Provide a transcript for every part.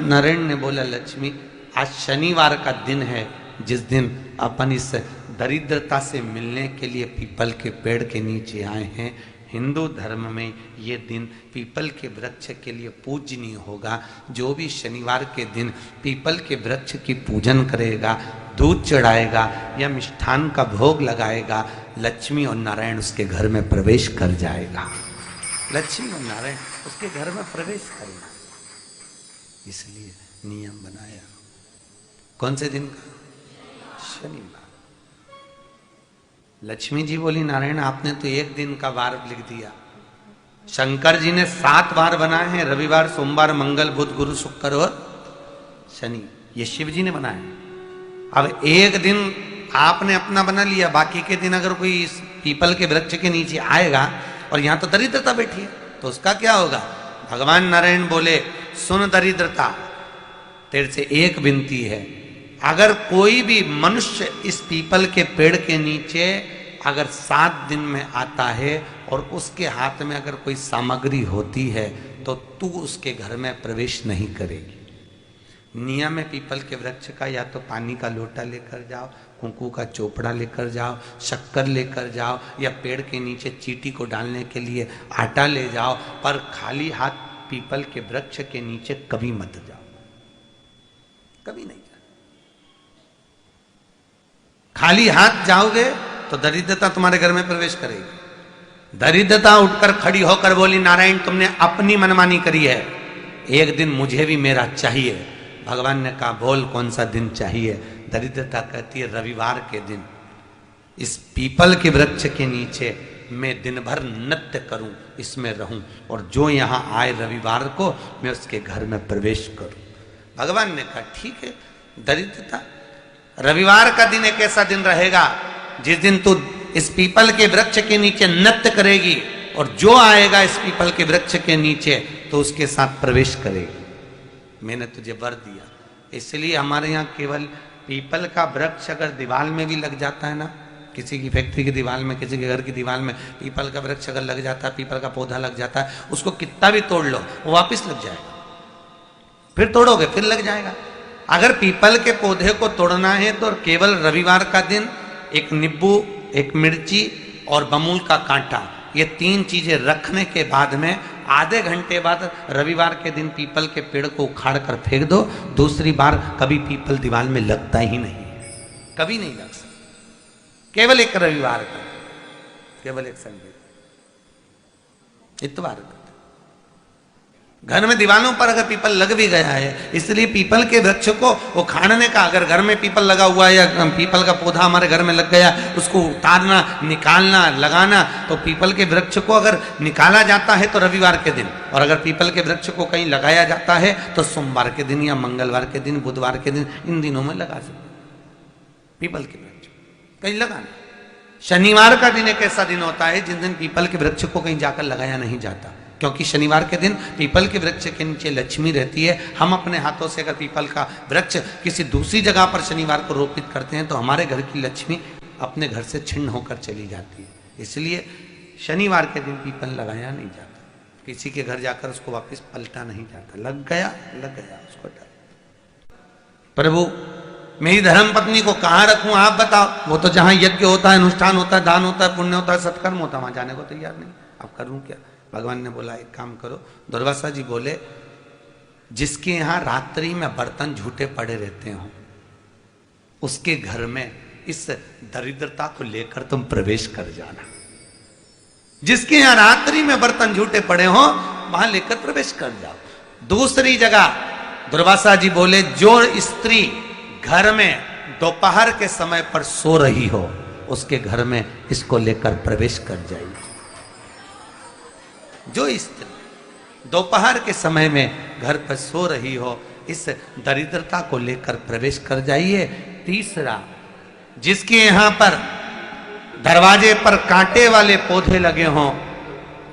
नारायण ने बोला, लक्ष्मी आज शनिवार का दिन है, जिस दिन अपन इस दरिद्रता से मिलने के लिए पीपल के पेड़ के नीचे आए हैं। हिंदू धर्म में ये दिन पीपल के वृक्ष के लिए पूजनीय होगा। जो भी शनिवार के दिन पीपल के वृक्ष की पूजन करेगा, दूध चढ़ाएगा या मिष्ठान का भोग लगाएगा, लक्ष्मी और नारायण उसके घर में प्रवेश कर जाएगा। लक्ष्मी और नारायण उसके घर में प्रवेश करेगा। इसलिए नियम बनाया। कौन से दिन का? शनिवार। लक्ष्मी जी बोली, नारायण आपने तो एक दिन का वार लिख दिया। शंकर जी ने 7 वार बनाए हैं, रविवार, सोमवार, मंगल, बुध, गुरु, शुक्र और शनि। ये शिव जी ने बनाया। अब एक दिन आपने अपना बना लिया, बाकी के दिन अगर कोई इस पीपल के वृक्ष के नीचे आएगा और यहां तो दरिद्रता बैठी है, तो उसका क्या होगा? भगवान नारायण बोले, सुन दरिद्रता, तेरे से एक विनती है, अगर कोई भी मनुष्य इस पीपल के पेड़ के नीचे अगर 7 दिन में आता है और उसके हाथ में अगर कोई सामग्री होती है तो तू उसके घर में प्रवेश नहीं करेगी। नियम है पीपल के वृक्ष का, या तो पानी का लोटा लेकर जाओ, कुंकू का चोपड़ा लेकर जाओ, शक्कर लेकर जाओ, या पेड़ के नीचे चींटी को डालने के लिए आटा ले जाओ, पर खाली हाथ पीपल के वृक्ष के नीचे कभी मत जाओ, कभी नहीं। खाली हाथ जाओगे तो दरिद्रता तुम्हारे घर में प्रवेश करेगी। दरिद्रता उठकर खड़ी होकर बोली, नारायण तुमने अपनी मनमानी करी है, एक दिन मुझे भी मेरा चाहिए। भगवान ने कहा, बोल कौन सा दिन चाहिए? दरिद्रता कहती है, रविवार के दिन इस पीपल के वृक्ष के नीचे मैं दिन भर नृत्य करूं, इसमें रहूं, और जो यहां आए रविवार को मैं उसके घर में प्रवेश करूं। भगवान ने कहा, ठीक है। दरिद्रता, रविवार का दिन एक ऐसा दिन रहेगा जिस दिन तू इस पीपल के वृक्ष के नीचे नृत्य करेगी, और जो आएगा इस पीपल के वृक्ष के नीचे तो उसके साथ प्रवेश करेगी। मैंने तुझे वर दिया। इसलिए हमारे यहाँ केवल पीपल का वृक्ष अगर दीवार में भी लग जाता है ना, किसी की फैक्ट्री की दीवार में, किसी के घर की दीवार में पीपल का वृक्ष अगर लग जाता है, पीपल का पौधा लग जाता है, उसको कितना भी तोड़ लो वो वापिस लग जाएगा। फिर तोड़ोगे फिर लग जाएगा। अगर पीपल के पौधे को तोड़ना है तो केवल रविवार का दिन एक नींबू, एक मिर्ची और बमूल का कांटा, ये 3 चीजें रखने के बाद में आधे घंटे बाद रविवार के दिन पीपल के पेड़ को उखाड़ कर फेंक दो। दूसरी बार कभी पीपल दीवार में लगता ही नहीं, कभी नहीं लग सकता। केवल एक रविवार का, केवल एक संडे, इतवार का। घर में दीवानों पर अगर पीपल लग भी गया है, इसलिए पीपल के वृक्ष को उखाड़ने का, अगर घर में पीपल लगा हुआ है या पीपल का पौधा हमारे घर में लग गया, उसको उतारना, निकालना, लगाना, तो पीपल के वृक्ष को अगर निकाला जाता है तो रविवार के दिन, और अगर पीपल के वृक्ष को कहीं लगाया जाता है तो सोमवार के दिन या मंगलवार के दिन, बुधवार के दिन, इन दिनों में लगा सकते पीपल के वृक्ष कहीं लगाना। शनिवार का दिन एक ऐसा दिन होता है जिस दिन पीपल के वृक्ष को कहीं जाकर लगाया नहीं जाता, क्योंकि शनिवार के दिन पीपल के वृक्ष के नीचे लक्ष्मी रहती है। हम अपने हाथों से अगर पीपल का वृक्ष किसी दूसरी जगह पर शनिवार को रोपित करते हैं तो हमारे घर की लक्ष्मी अपने घर से छिन्न होकर चली जाती है। इसलिए शनिवार के दिन पीपल लगाया नहीं जाता, किसी के घर जाकर उसको वापस पलटा नहीं जाता। लग गया उसको डाल। प्रभु मेरी धर्म पत्नी को कहाँ रखूं आप बताओ? वो तो जहां यज्ञ होता है, अनुष्ठान होता है, दान होता है, पुण्य होता है, सत्कर्म होता है, वहां जाने को तैयार नहीं। अब करूं क्या? भगवान ने बोला, एक काम करो। दुर्वासा जी बोले, जिसके यहां रात्रि में बर्तन झूठे पड़े रहते हो, उसके घर में इस दरिद्रता को लेकर तुम प्रवेश कर जाना। जिसके यहां रात्रि में बर्तन झूठे पड़े हो वहां लेकर प्रवेश कर जाओ। दूसरी जगह दुर्वासा जी बोले, जो स्त्री घर में दोपहर के समय पर सो रही हो उसके घर में इसको लेकर प्रवेश कर जाइए। जो स्त्री दोपहर के समय में घर पर सो रही हो, इस दरिद्रता को लेकर प्रवेश कर जाइए। तीसरा, जिसके यहां पर दरवाजे पर कांटे वाले पौधे लगे हों,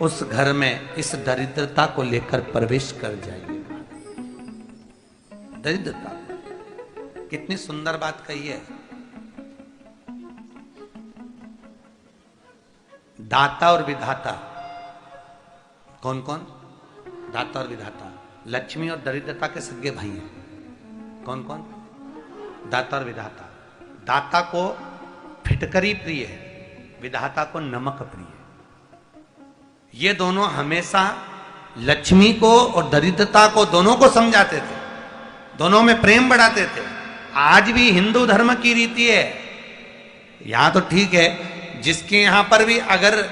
उस घर में इस दरिद्रता को लेकर प्रवेश कर जाइए। दरिद्रता, कितनी सुंदर बात कही है। दाता और विधाता, कौन कौन? दाता और विधाता। लक्ष्मी और दरिद्रता के सगे भाई हैं। कौन कौन? दाता और विधाता। दाता को फिटकरी प्रिय है, विधाता को नमक प्रिय है। ये दोनों हमेशा लक्ष्मी को और दरिद्रता को दोनों को समझाते थे, दोनों में प्रेम बढ़ाते थे। आज भी हिंदू धर्म की रीति है। यहां तो ठीक है, जिसके यहां पर भी अगर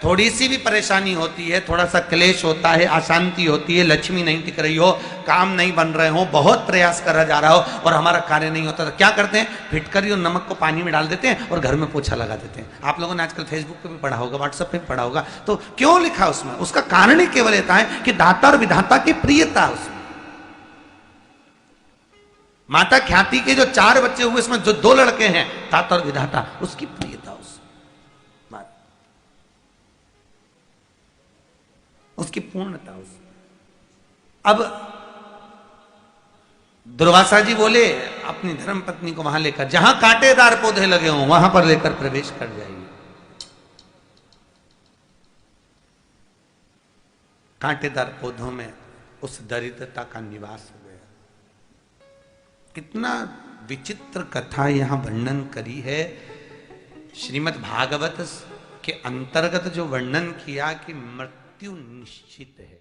थोड़ी सी भी परेशानी होती है, थोड़ा सा क्लेश होता है, अशांति होती है, लक्ष्मी नहीं टिक रही हो, काम नहीं बन रहे हो, बहुत प्रयास करा जा रहा हो और हमारा कार्य नहीं होता, तो क्या करते हैं? फिटकरी और नमक को पानी में डाल देते हैं और घर में पोछा लगा देते हैं। आप लोगों ने आजकल फेसबुक पे भी पढ़ा होगा, व्हाट्सएप पे भी पढ़ा होगा। तो क्यों लिखा उसमें? उसका कारण ही केवल ये है कि दाता और विधाता की प्रियता उसमें। माता ख्याति के जो 4 बच्चे हुए, इसमें जो 2 लड़के हैं, दाता और विधाता, उसकी प्रियता उसकी पूर्णता उस। अब दुर्वासा जी बोले अपनी धर्म पत्नी को वहां लेकर, जहां कांटेदार पौधे लगे हों वहां पर लेकर प्रवेश कर जाइए। कांटेदार पौधों में उस दरिद्रता का निवास हो गया। कितना विचित्र कथा यहां वर्णन करी है। श्रीमद् भागवत के अंतर्गत जो वर्णन किया कि मृत्यु निश्चित है,